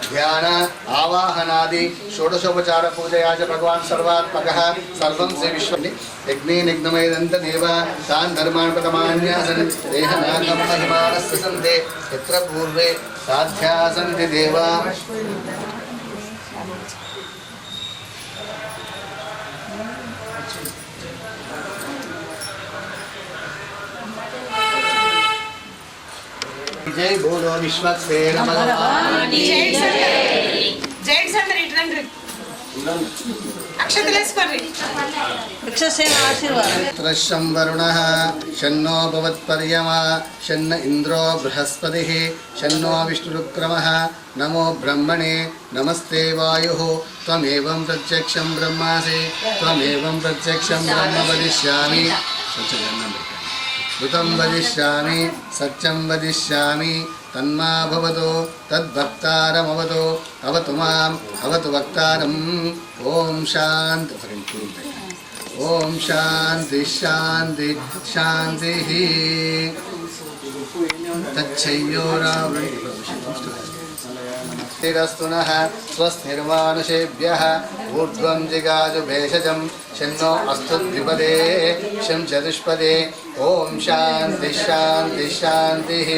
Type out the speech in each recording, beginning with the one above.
ध्यान आवाहनादि षोडशोपचार पूजया च भगवान् सर्वात्मकः सर्वं से विश्व यज्ञे निग्नमयदन्त देव तान् धर्मान् प्रथमान्यासन् देहनागं महिमानस्य सन्ते यत्र पूर्वे साध्या सन्ति देवा जय बोलो विश्वक्से नमः జైంట్స్ అందరు ఇటు రండి అక్షతలేసుకోండి వృక్షసేన ఆశీర్వాదం त्रश्यं वरुणः शन्नो भवत्पर्यमा शन्न इन्द्रो बृहस्पतिः शन्नो विष्णुरुक्रमः नमो ब्रह्मणे नमस्ते वायुः त्वमेवं प्रत्यक्षं ब्रह्मासि त्वमेवं प्रत्यक्षं ब्रह्म वदिष्यामि ऋतं वदिष्यामि सत्यं वदिष्यामि तन्मा भवतो तद्भक्तारमवतो अवतु माम् अवतु वक्तारम् ॐ शान्ति ॐ शान्ति शान्ति शान्तिः तच्छय्योरावृतिरस्तु नः स्वस्तिर्मानुषेभ्यः ऊर्ध्वं जिगाजु भेषजं शन्नो अस्तु द्विपदे शं चतुष्पदे ॐ शान्ति शान्ति शान्तिः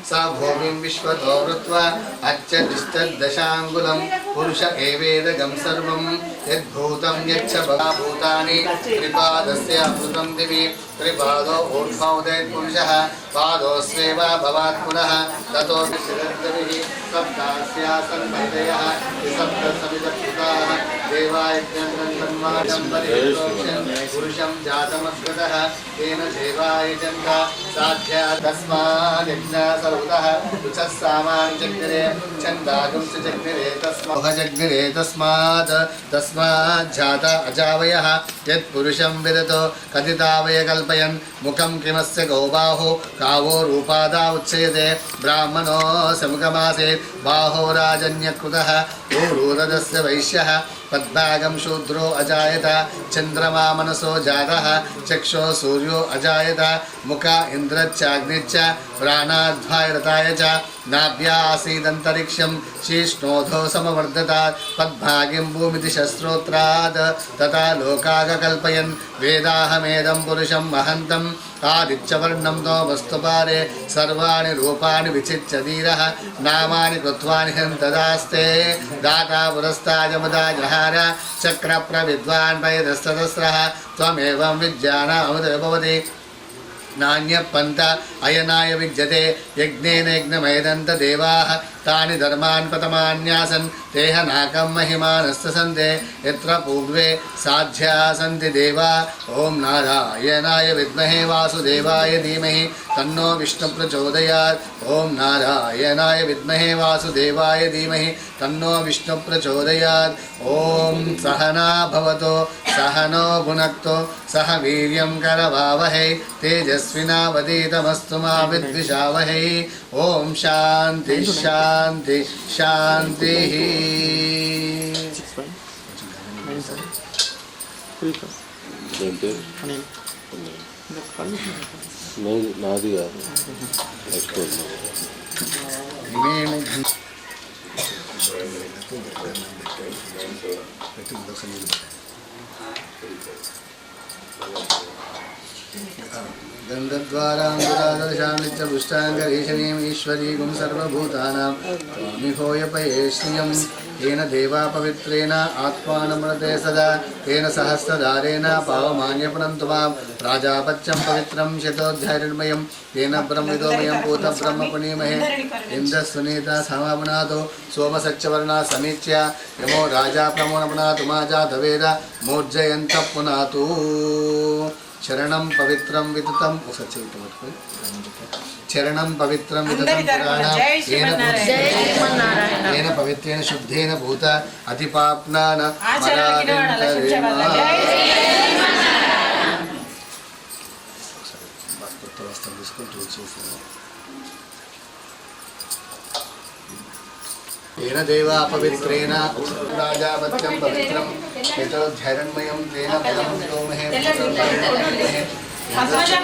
सा भूमिं विश्वतो वृत्वा अच्छदिष्टद्दशाङ्गुलं पुरुष एवेदगं सर्वं यद्भूतं यच्च भूतानि त्रिपादस्य अमृतं दिवि त्रिपादो ऊर्ध्वोदयत् पुरुषः पादोस्वेव भवात् पुनः ततो शिरद्भिः सप्तास्यासन् वैदयः सप्तसमितकृताः देवायज्ञं पुरुषं जातमस्कृतः तेन देवायजन्त साध्या तस्माद् यज्ञासौतः रुचः सामानि जग्निरे छन्दागुं च जग्निरे तस्मात् जात अजावयः यत्पुरुषं विदतो कथितावय कल्पयन् मुखं किमस्य गौबाहो कावो रूपादा उच्यते ब्राह्मणो समुखमासेत् बाहो राजन्यकृतः ऊरूरदस्य वैश्यः पद्भागं शूद्रो अजायत चन्द्रमा मनसो जातः चक्षो सूर्यो अजायत मुख इन्द्रच्चाग्निच्च प्राणाध्वायरताय च नाभ्या आसीदन्तरिक्षं शीष्णोधो समवर्धतात् पद्भागिं भूमिति शस्त्रोत्रात् तथा लोकागकल्पयन् वेदाहमेदं पुरुषं महन्तम् आदित्यवर्णं नो वस्तुपारे सर्वाणि रूपाणि विचित्य धीरः नामानि कृत्वानि हन्तदास्ते दाता पुरस्ताजमुदा जहार चक्रप्रविद्वान् वैदस्तदस्रः त्वमेवं विद्यानामुदय भवति नान्यपन्थ अयनाय विद्यते यज्ञेन यज्ञमयदन्त देवाः तानि धर्मान् प्रथमान्यासन् देहनाकं महिमानस्तसन्ते यत्र पूर्वे साध्या सन्ति देवा ॐ नारायणाय विद्महे वासुदेवाय धीमहि तन्नो विष्णु प्रचोदयात् ॐ नारायणाय विद्महे वासुदेवाय धीमहि तन्नो विष्णु प्रचोदयात् ॐ सहना भवतो सहनो भुनक्तो सह वीर्यं करवावहै तेजस्विनावधीतमस्तु मा विद्विषावहै ॐ शान्ति शान्ति शान्तिः నాది गन्धद्वाराङ्गुरादर्शानित्यपुष्टाङ्गरीशनीम् ईश्वरीगुं सर्वभूतानां त्वामिहोयपये श्रियं येन देवा पवित्रेण आत्मानमृते सदा तेन सहस्रधारेण पावमान्यपणन्तु मां राजापत्यं पवित्रं शतोऽध्यायनिर्मयं तेन ब्रह्मविदोमयं भूतब्रह्मपुनीमहे इन्द्रस्वनीता समापुनातो सोमसच्चवर्णा समीच्य यमो राजा प्रमोनपुनातु मा जातवेद मोर्जयन्तः पुनातु चरणं पवित्रं विततं चरणं पवित्रं विततं येन पवित्रेण शुद्धेन भूत अतिपाप्नान तेन देवा पवित्रेण राजापत्यं पवित्रं यतोऽध्यायन्मयं तेन फलं विदोमहे Gracias.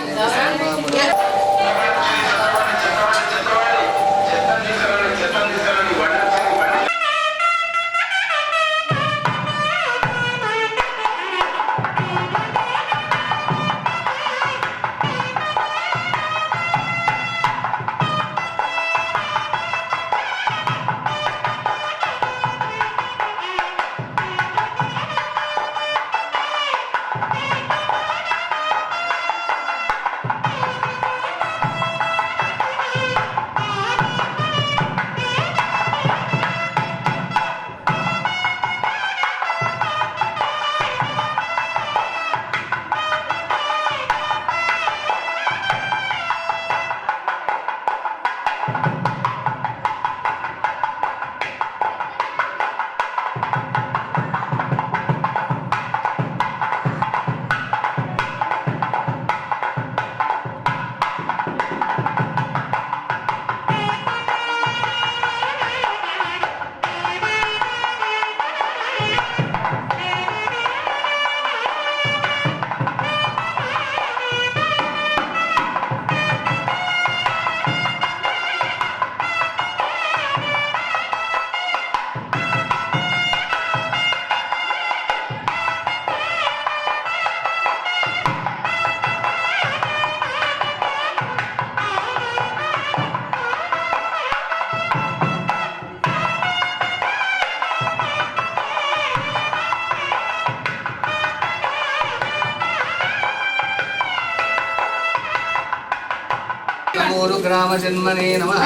ग्रामजन्मने नमः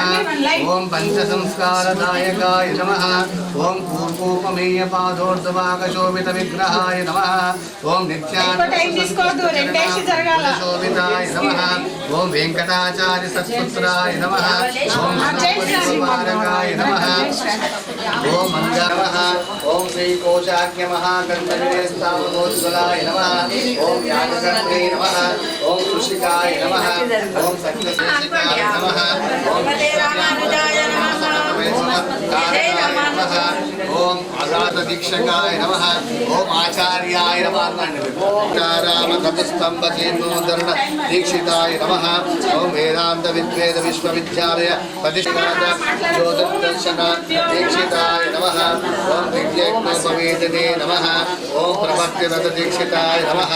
ओम पंचसंस्कारदायकाय नमः ओम पूर्वोपमेयपादोर्ध्वभागशोभितविग्रहाय नमः ओम नित्यानन्दशोभिताय नमः ओम वेंकटाचार्य सत्पुत्राय नमः ओम गणपतिकुमारकाय नमः ओम मंगलमः ओम श्री कोशाख्य महागणपतिस्तावोज्ज्वलाय नमः ओम यागकर्ते नमः ओम सुशिकाय नमः ओम सत्यशेषकाय नमः ओम रामानुजाय नमः ओम अगाध दीक्षकाय नमः ओम आचार्याय नमः राम तपस्तंभ केन्द्रोद्धरण दीक्षिताय नमः ओम वेदांत विद्वेद विश्वविद्यालय प्रतिष्ठा ज्योतिर्दर्शन दीक्षिताय नमः ओम दिव्यज्ञोपवेदने नमः ओम प्रभक्तिरथ दीक्षिताय नमः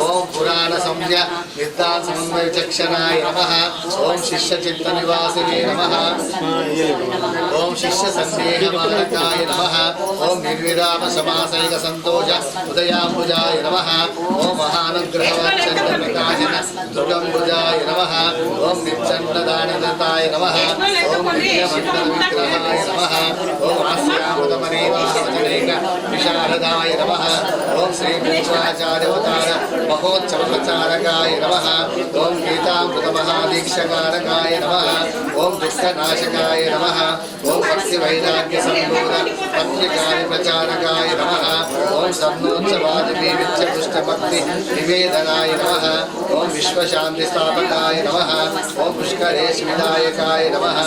ओम पुराण संज्ञा विद्वान समन्वय विचक्षणाय नमः ओम शिष्य चित्त निवासिने नमः ओम शिष्य संदेह मानकाय नमः ओम निर्विराम समासैक संतोष उदयाम्बुजाय नमः ओम महानुग्रहवत्सलकाशन दुर्गम्बुजाय नमः ओम नित्यन्नदानदत्ताय नमः ओम नित्यमन्त्रविग्रहाय नमः ओम आस्यामतमनेवासजनैक विशारदाय नमः ओम श्री विश्वाचार्यवतार महोत्सवप्रचारकाय नमः ओम गीतामृतमहादीक्षकारकाय नमः ओम दुःखनाशकाय नमः ओम भक्तिवैराग्य संपूर्ण पत्रिकाय प्रचारकाय नमः ओम सर्वोच्चवादिनी विच्चपुष्टभक्ति निवेदनाय नमः ओम विश्वशांति स्थापकाय नमः ओम पुष्करेश विनायकाय नमः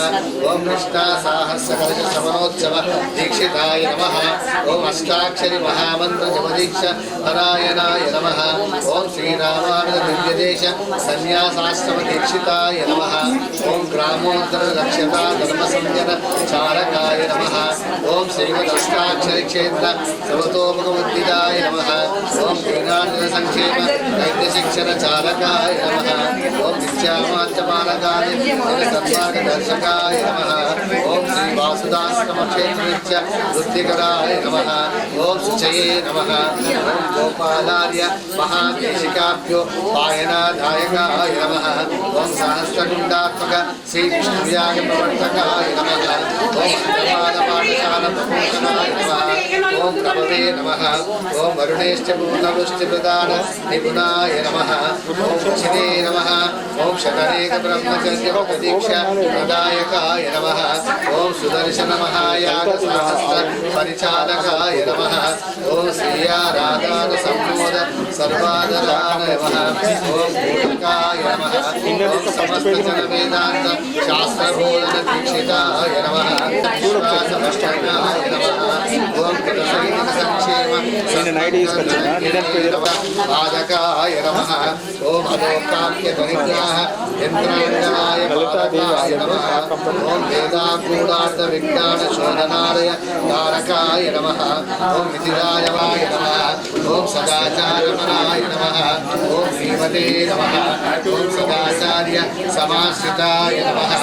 ओम कृष्णा साहस्रकलश श्रवणोत्सव दीक्षिताय नमः ओम अष्टाक्षरी महामंत्र जपदीक्ष परायणाय नमः ओम श्रीरामानुज दिव्यदेश संन्यासाश्रम दीक्षिताय नमः ओम ग्रामोत्तर दक्षता धर्म संजन चारकाय नमः ओम श्रीमदष्टाक्षरी क्षेत्र सर्वतोमुखबुद्धिदाय नमः ओम दीनानंद संक्षेम वैद्य शिक्षण चालकाय नमः ओम नित्यामात्यपालकाय सन्मार्गदर्शकाय नमः ओम श्री वासुदाश्रम क्षेत्र वृत्तिकराय नमः ओम शुचये नमः ओम गोपालार्य महादेशिकाभ्यो पायनादायकाय नमः ओम सहस्रकुंडात्मक श्री विष्णुव्याग प्रवर्तकाय नमः ओम पाठशाला प्रपोषणाय नमः ओम प्रभवे नमः ओम वरुणेश्च पूर्णवृष्टि प्रदान निपुणाय नमः ओम शिवे नमः ओम शतरेक ब्रह्मचर्य प्रदीक्षा प्रदायकाय नमः ओम सुदर्शन महायाग सहस्र परिचालकाय नमः ओम श्रिया राधान संबोध सर्वादराय नमः ओम पूर्णकाय नमः ओम समस्त जन वेदांत शास्त्र बोधन दीक्षिताय नमः विश्वासमष्टकाय नमः ओम कृतसैनिक संक्षेम पादकाय नमः ओम अलोकाख्य परिग्रह यंत्रांगनाय पादकाय नमः ओम वेदांगूढ़ार्थ विज्ञान शोधनालय कारकाय नमः ओम मिथिलायवाय नमः ओम सदाचारमनाय नमः ओम श्रीमते नमः ओम सदाचार्य समाश्रिताय नमः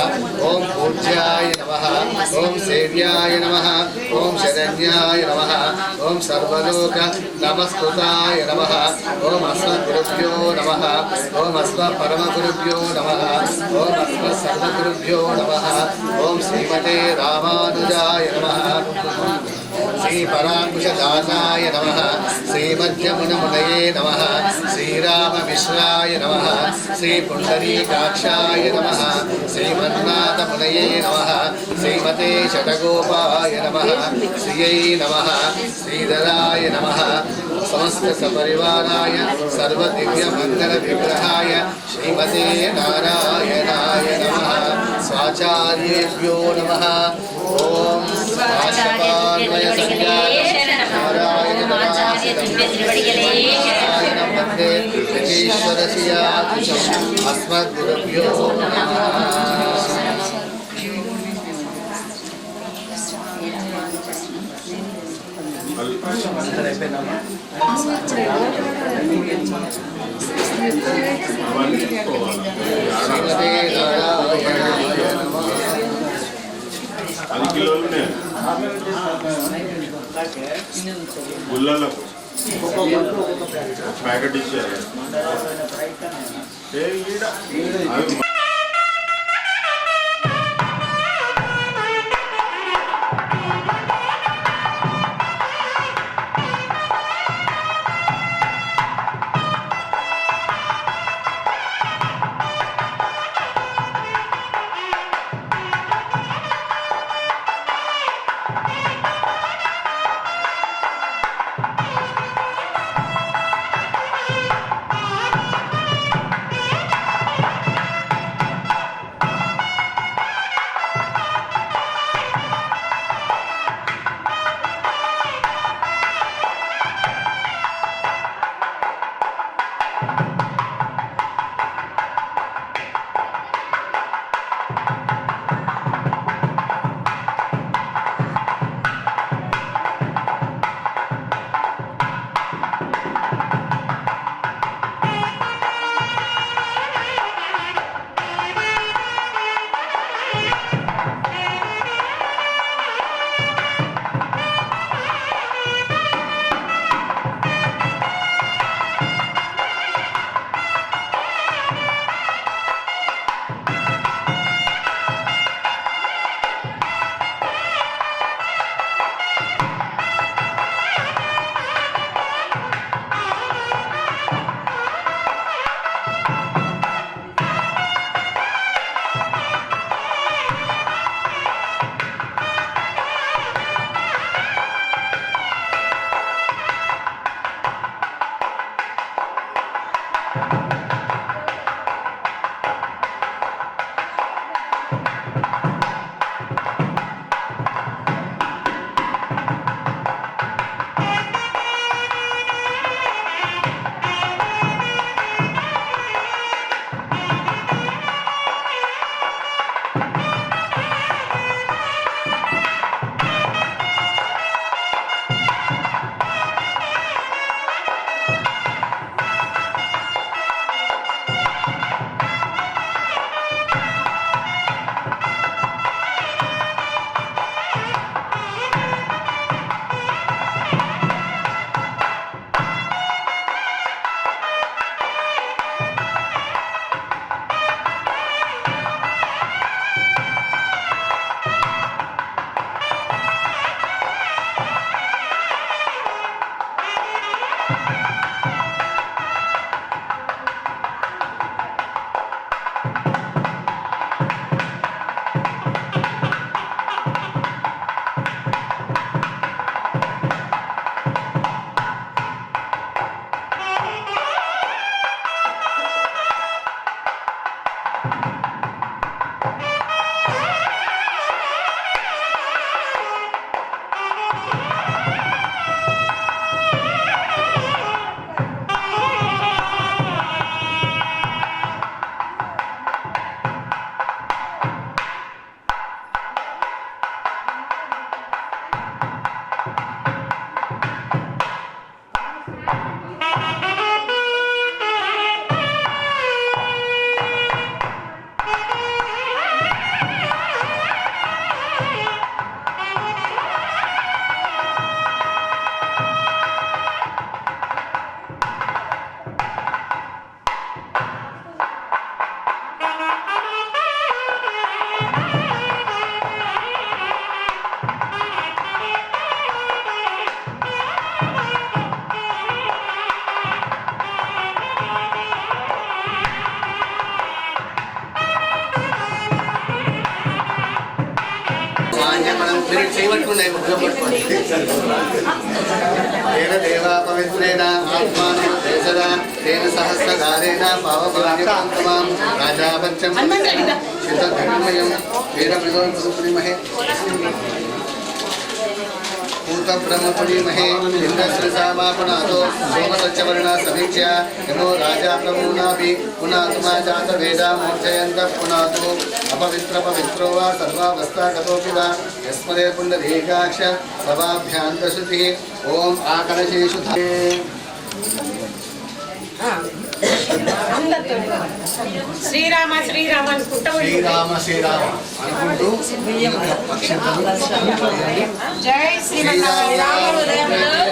ओम पूज्याय नमः ओम सेव्याय नमः ओम शरण्याय नमः ओम सर्वलोक नमस्कृताय नमः ओम अस्मद्गुरुभ्यो नमः ओम अस्मत्परमगुरुभ्यो नमः ओम अस्मत्सर्वगुरुभ्यो नमः ओम श्रीमते रामानुजाय नमः श्री परांकुशदासाय नमः श्रीमध्यमुनमुनये नमः श्रीराममिश्राय नमः श्री पुंडरीकाक्षाय नमः श्रीमन्नाथमुनये नमः श्रीमते शतगोपाय नमः श्रियै नमः श्रीधराय नमः समस्त सपरिवाराय सर्वदिव्यमंगल विग्रहाय श्रीमते नारायणाय नमः स्वाचार्येभ्यो नमः ओम स्वाचपान्वय संज्ञाय नारायण नारायणं वन्दे ईश्वरस्यादिशम् अस्मद्गुरुभ्यो नमः గుళ్ళలకు ప్యాకెట్ ఇచ్చారు तेन देवा पवित्रेण आत्मानं देशदा तेन सहस्रधारेण पावभाग्यवन्तमां राजा पञ्चम चित्तधर्मयं वीरमृगोपरिमहे भूतब्रह्मपुरीमहे इन्द्रश्रसामापणातो सोमसच्चवर्णा समीक्ष्य यमो राजा प्रभूनापि पुनातुमा जातवेदा मोक्षयन्तः पुनातु अपवित्रपवित्रो वा सर्वावस्था गतोऽपि वा यस्मदे पुण्डरीकाक्ष सभाभ्यान्तश्रुतिः ॐ आकलशेषु శ్రీరామ శ్రీరామ అనుకుంటూ శ్రీరామ శ్రీరామ అనుకుంటూ జై శ్రీరామ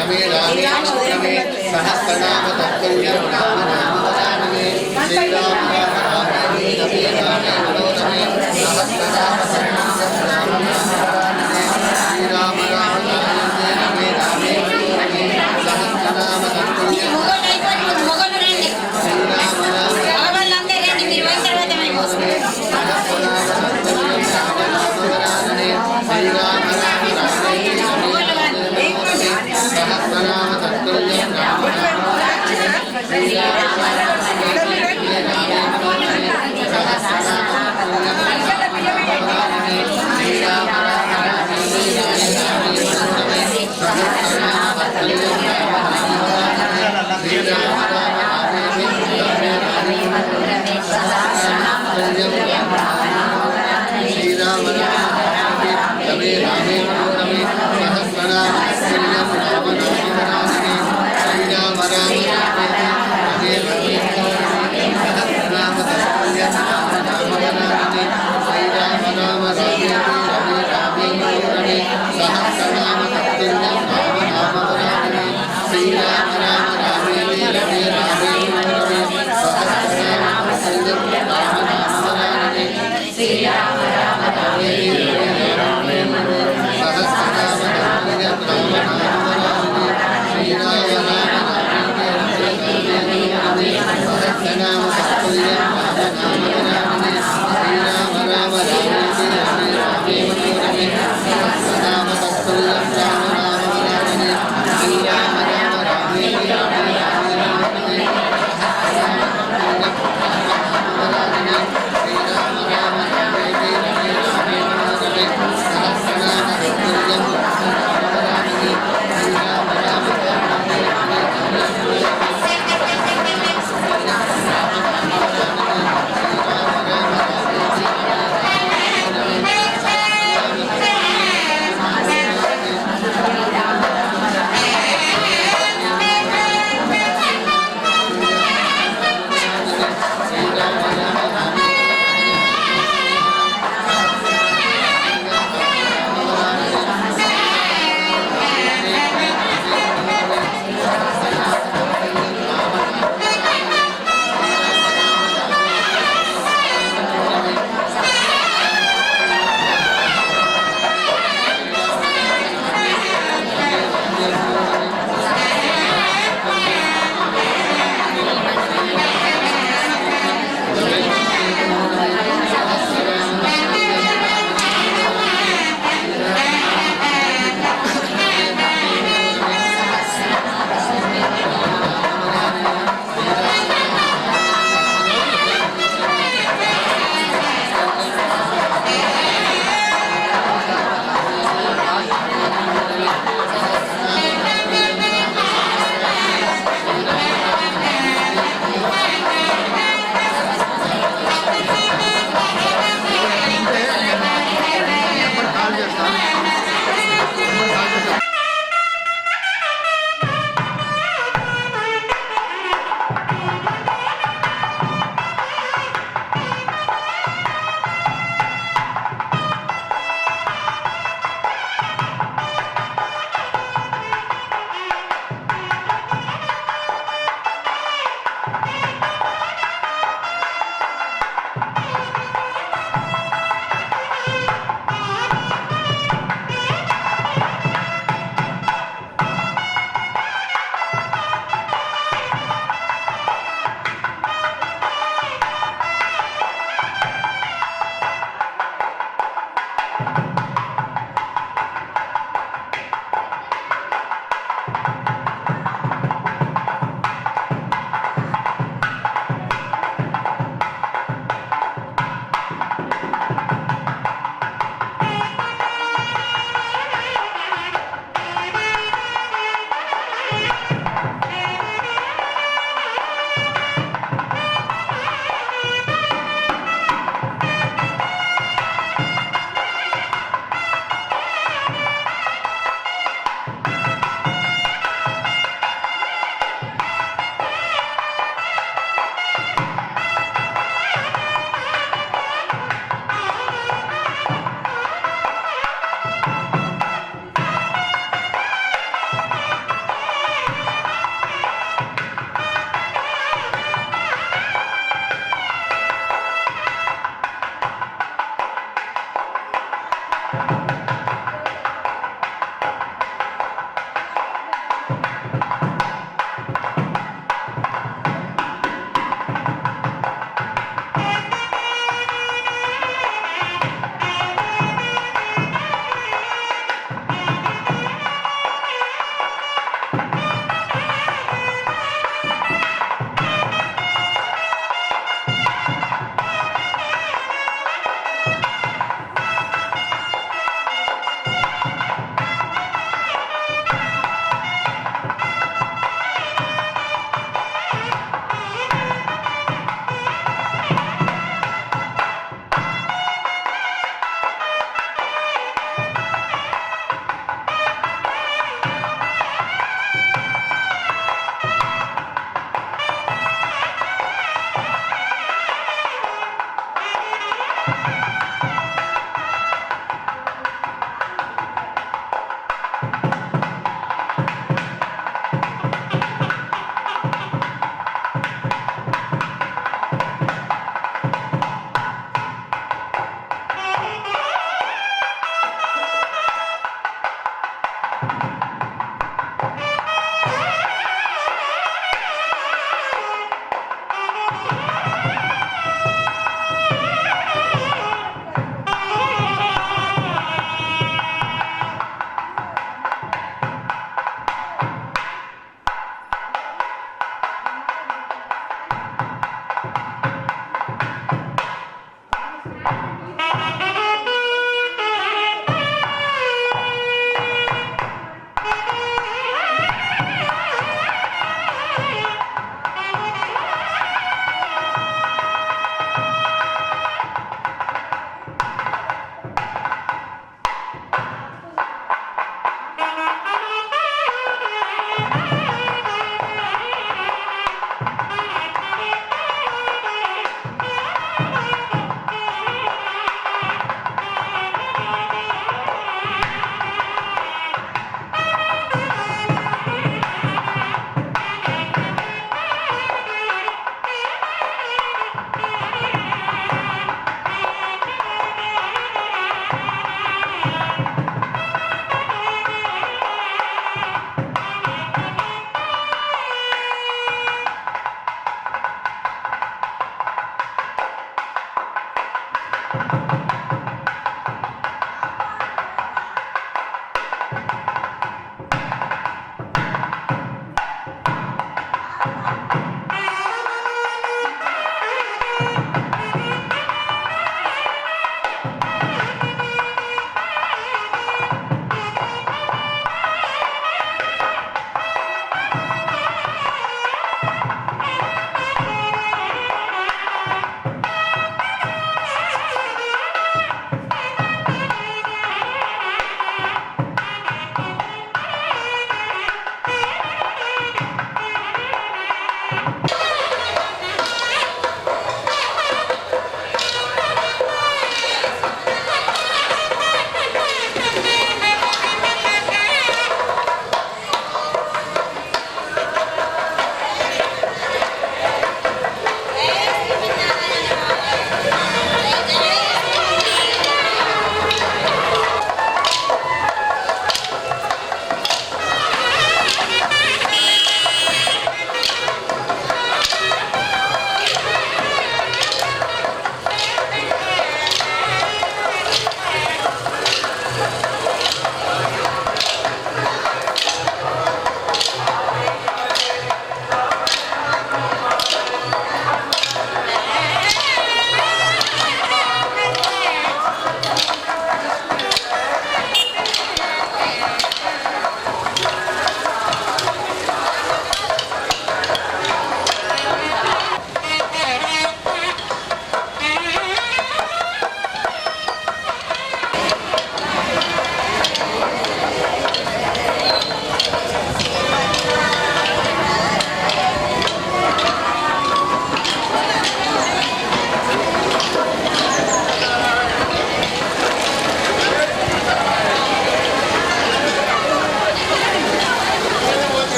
రమే రామే రమే సహస్రనామ తత్తుల్యం రామ నామ వదానమే శ్రీరామ రామ రామే రమే రామే మనోరమే సహస్రనామ తత్తుల్యం రామ నామ వదానమే శ్రీరామ రామ రామే రమే రామే మనోరమే సహస్రనామ తత్తుల్యం Amen.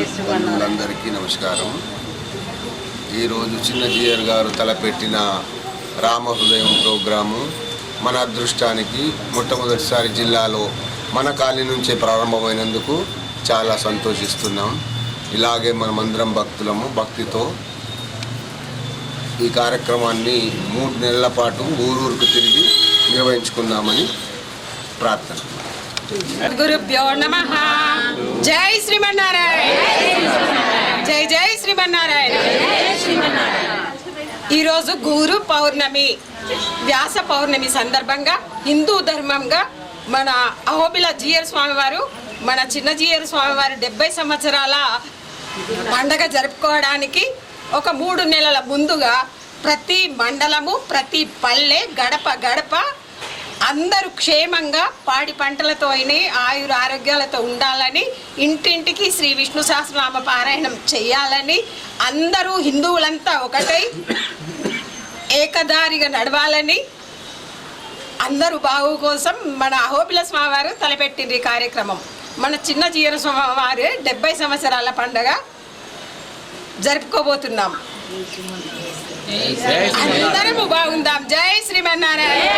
బంధువులందరికీ నమస్కారం. ఈరోజు చిన్న జీఆర్ గారు తలపెట్టిన రామహృదయం ప్రోగ్రాము మన అదృష్టానికి మొట్టమొదటిసారి జిల్లాలో మన కాలనీ నుంచే ప్రారంభమైనందుకు చాలా సంతోషిస్తున్నాం. ఇలాగే మనమందరం భక్తితో ఈ కార్యక్రమాన్ని 3 నెలల పాటు ఊరూరుకు తిరిగి నిర్వహించుకుందామని ప్రార్థన. గురుభ్యో నమః. జై శ్రీమన్నారాయణ. జై జై శ్రీమన్నారాయణ. ఈరోజు గురు పౌర్ణమి, వ్యాస పౌర్ణమి సందర్భంగా హిందూ ధర్మంగా మన అహోబిల జీఆర్ స్వామివారు, మన చిన్న జీఆర్ స్వామివారి 70 సంవత్సరాల పండగ జరుపుకోవడానికి ఒక 3 నెలల ముందుగా ప్రతి మండలము, ప్రతి పల్లె, గడప గడప అందరూ క్షేమంగా పాడి పంటలతో అయినా ఆయుర ఆరోగ్యాలతో ఉండాలని, ఇంటింటికి శ్రీ విష్ణు సహస్రనామ పారాయణం చేయాలని, అందరూ హిందువులంతా ఒకటై ఏకదారిగా నడవాలని, అందరూ బాగు కోసం మన అహోబిల స్వామివారు తలపెట్టింది ఈ కార్యక్రమం. మన చిన్న జీఆర్ స్వామివారి 70 సంవత్సరాల పండుగ జరుపుకోబోతున్నాం. అందరము బాగుందాం. జై శ్రీమన్నారాయణ.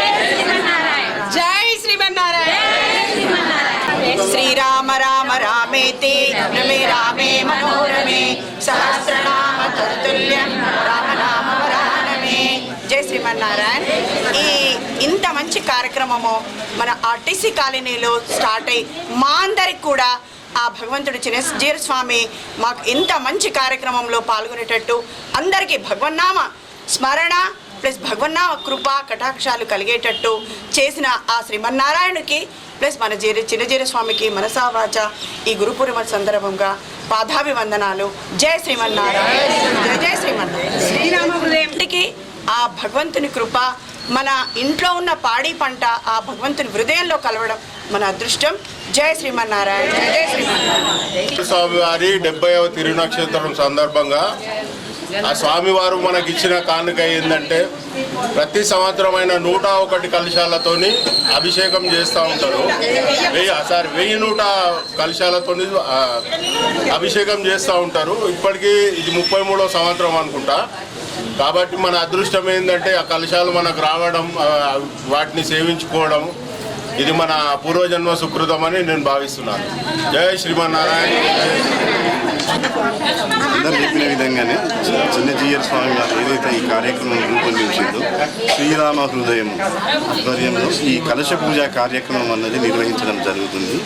జై శ్రీమన్నారాయణ. శ్రీరామ రామ రామేతి రమే రామే మనోరమే సహస్రనామ తత్తుల్యం రామ నామ వరానమే. జై శ్రీమన్నారాయణ. ఇంత మంచి కార్యక్రమము మన ఆర్టీసీ కాలనీలో స్టార్ట్ అయ్యి మా అందరికి కూడా ఆ భగవంతుడు చిన్న జీఆర్ స్వామి మాకు ఇంత మంచి కార్యక్రమంలో పాల్గొనేటట్టు అందరికీ భగవన్నామ స్మరణ ప్లస్ భగవన్నామ కృప కటాక్షాలు కలిగేటట్టు చేసిన ఆ శ్రీమన్నారాయణుకి ప్లస్ మన చిన్న జీఆర్ స్వామికి మనసా వాచ ఈ గురు పూర్ణిమ సందర్భంగా పాదాభివందనాలు. జై శ్రీమన్నారాయణ. జయ జయ శ్రీమన్నారాయణ. శ్రీరామ హృదయంకి ఆ భగవంతుని కృప, మన ఇంట్లో ఉన్న పాడి పంట ఆ భగవంతుని హృదయంలో కలవడం మన అదృష్టం. జై శ్రీమన్నారాయణ. జై శ్రీమన్నారాయణ. స్వామివారి 70వ తిరునక్షత్రం సందర్భంగా ఆ స్వామివారు మనకి ఇచ్చిన కానుక ఏంటంటే ప్రతి సంవత్సరమైన 101 కలశాలతోని అభిషేకం చేస్తూ ఉంటారు. 1100 కలశాలతోని అభిషేకం చేస్తూ ఉంటారు. ఇప్పటికీ ఇది 33వ సంవత్సరం అనుకుంటా. కాబట్టి మన అదృష్టం ఏంటంటే ఆ కలశాలు మనకు రావడం, వాటిని సేవించుకోవడం, ఇది మన పూర్వజన్మ సుకృతం అని నేను భావిస్తున్నాను. జై శ్రీమన్నారాయణ. అందరు చెప్పిన విధంగానే చిన్న జీఆర్ స్వామి గారు ఏదైతే ఈ కార్యక్రమం రూపొందించిందో శ్రీరామ హృదయం ఆధ్వర్యంలో ఈ కలశ పూజ కార్యక్రమం అన్నది నిర్వహించడం జరుగుతుంది.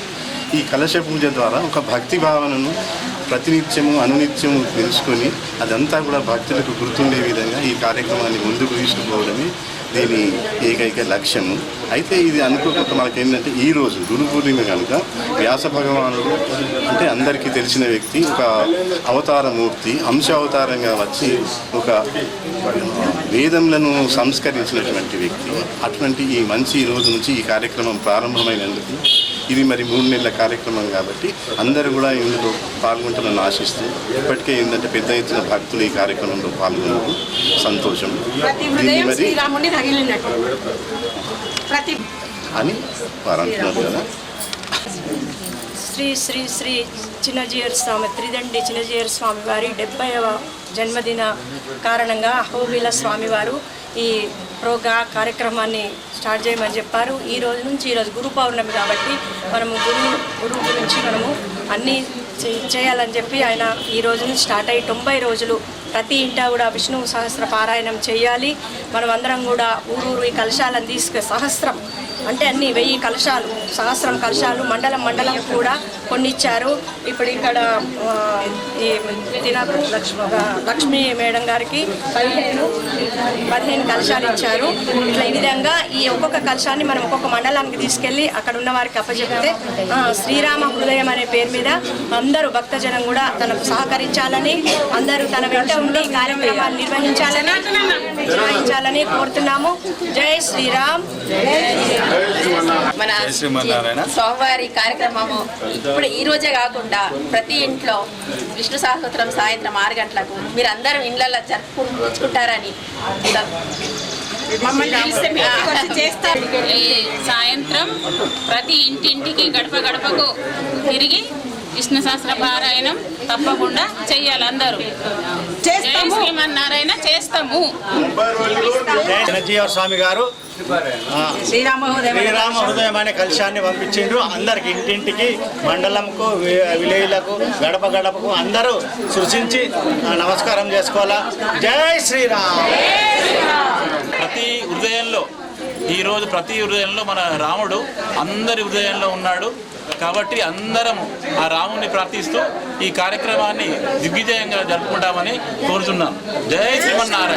ఈ కలశ పూజ ద్వారా ఒక భక్తి భావనను ప్రతినిత్యము అనునిత్యము తెలుసుకొని అదంతా కూడా భక్తులకు గుర్తుండే విధంగా ఈ కార్యక్రమాన్ని ముందుకు తీసుకుపోవడమే దీని ఏకైక లక్ష్యము. అయితే ఇది అనుకోకుండా మనకేంటంటే ఈరోజు గురు పూర్ణిమ కనుక వ్యాస భగవానుడు అంటే అందరికీ తెలిసిన వ్యక్తి, ఒక అవతారమూర్తి, అంశావతారంగా వచ్చి ఒక వేదములను సంస్కరించినటువంటి వ్యక్తి. అటువంటి ఈ మంచి రోజు నుంచి ఈ కార్యక్రమం ప్రారంభమైనందుకు ఇది మరి 3 నెలల కార్యక్రమం కాబట్టి అందరూ కూడా ఇందులో పాల్గొంటారని ఆశిస్తూ ఇప్పటికే ఏంటంటే పెద్ద ఎత్తున భక్తులు ఈ కార్యక్రమంలో పాల్గొనడం సంతోషం. దీన్ని మరి అని వారు అంటున్నారు కదా. శ్రీ శ్రీ శ్రీ చిన్న జీఆర్ స్వామి త్రిదండి చిన్న జీఆర్ స్వామి వారి 70వ జన్మదిన కారణంగా అహోబిల స్వామివారు ఈ కార్యక్రమాన్ని స్టార్ట్ చేయమని చెప్పారు. ఈ రోజు నుంచి ఈరోజు గురు పౌర్ణమి కాబట్టి మనము గురువు గురించి మనము అన్నీ చేయాలని చెప్పి ఆయన ఈ రోజు నుంచి స్టార్ట్ అయ్యి 90 రోజులు ప్రతి ఇంటా కూడా విష్ణు సహస్ర పారాయణం చేయాలి. మనం అందరం కూడా ఊరూరు ఈ కలశాలను సహస్రం అంటే అన్ని 1000 కలశాలు, సహస్రం కలశాలు మండలం కూడా కొన్ని ఇచ్చారు. ఇప్పుడు ఇక్కడ ఈ లక్ష్మీ మేడం గారికి 15 కలశాలు ఇచ్చారు. ఇట్లా ఈ విధంగా ఈ ఒక్కొక్క కలశాన్ని మనం ఒక్కొక్క మండలానికి తీసుకెళ్ళి అక్కడ ఉన్న వారికి అప్పచెప్తే శ్రీరామ హృదయం అనే పేరు మీద అందరూ భక్తజనం కూడా తనకు సహకరించాలని, అందరూ తన వెంట ఉండి కార్యక్రమాలు నిర్వహించాలని కోరుతున్నాము. జై శ్రీరామ్. మన స్వామివారి కార్యక్రమము ఇప్పుడు ఈ రోజే కాకుండా ప్రతి ఇంట్లో విష్ణు సహస్రం సాయంత్రం 6 గంటలకు మీరు అందరూ ఇళ్లలో జరుపుకుంటారని మమ్మల్ని పిలిస్తే మీ ఇంటికి వచ్చి చేస్తాం. ఈ సాయంత్రం ప్రతి ఇంటింటికి గడప గడపకు తిరిగి విష్ణు సహస్ర పారాయణం తప్పకుండా చెయ్యాలి అందరూ. జై శ్రీమన్నారాయణ చేస్తాము. చిన్నజీయర్ స్వామి గారు శ్రీరామ హృదయం అనే కలశాన్ని పంపించిండ్రు. అందరికి ఇంటింటికి, మండలంకు, విలేజ్లకు, గడప గడపకు అందరూ సృష్టించి నమస్కారం చేసుకోవాలా. జై శ్రీరామ్. ప్రతి హృదయంలో ఈరోజు ప్రతి హృదయంలో మన రాముడు అందరి హృదయంలో ఉన్నాడు. కాబట్టి అందరం ఆ రాముని ప్రార్థిస్తూ ఈ కార్యక్రమాన్ని దిగ్విజయంగా జరుపుకుంటామని కోరుతున్నాం. జై శ్రీమన్నారాయణ.